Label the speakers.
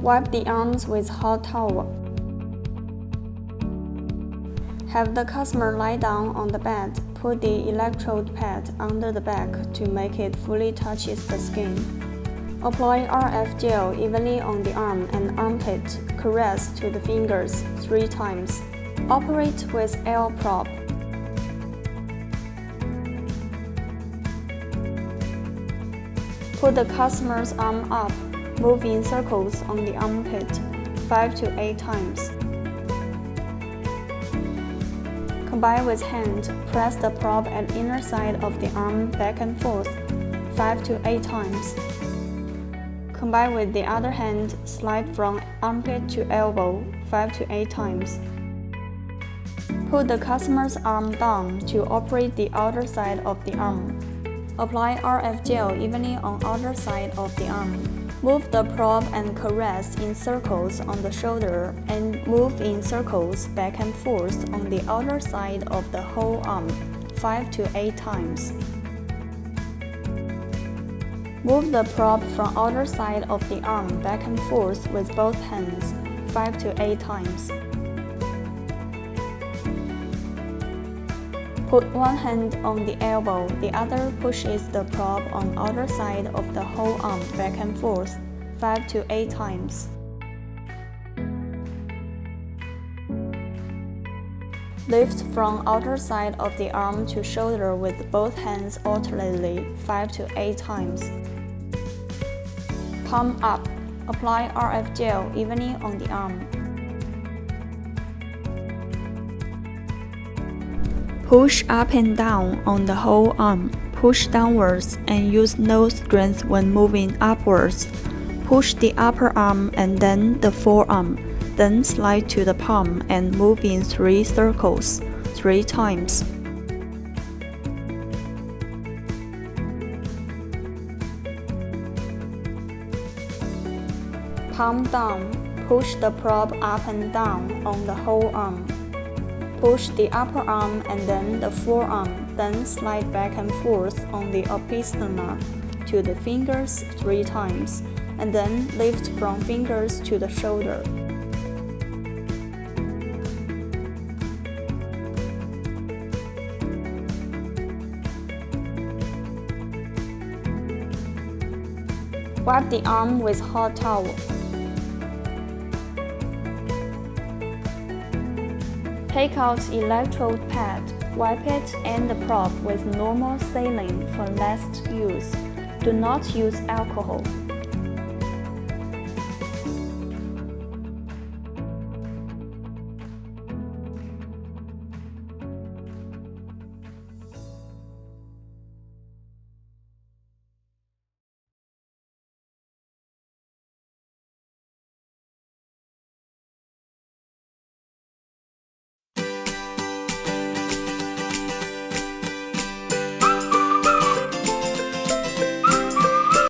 Speaker 1: Wipe the arms with hot towel. Have the customer lie down on the bed. Put the electrode pad under the back to make it fully touches the skin. Apply RF gel evenly on the arm and armpit. Caress to the fingers 3 times. Operate with L prop. Put the customer's arm up. Move in circles on the armpit 5 to 8 times. Combine with hand. Press the prop at inner side of the arm back and forth 5 to 8 times. Combine with the other hand. Slide from armpit to elbow 5 to 8 times. Put the customer's arm down to operate the outer side of the arm. Apply RF gel evenly on outer side of the arm. Move the probe and caress in circles on the shoulder and move in circles back and forth on the outer side of the whole arm 5 to 8 times. Move the probe from outer side of the arm back and forth with both hands 5 to 8 times. Put one hand on the elbow, the other pushes the probe on outer side of the whole arm back and forth 5 to 8 times. Lift from outer side of the arm to shoulder with both hands alternately 5 to 8 times. Palm up. Apply RF gel evenly on the arm. Push up and down on the whole arm. Push downwards and use no strength when moving upwards. Push the upper arm and then the forearm. Then slide to the palm and move in 3 circles 3 times. Palm down. Push the probe up and down on the whole arm. Push the upper arm and then the forearm, then slide back and forth on the opisthma to the fingers 3 times, and then lift from fingers to the shoulder. Wipe the arm with hot towel. Take out electrode pad, wipe it and the probe with normal saline for last use. Do not use alcohol.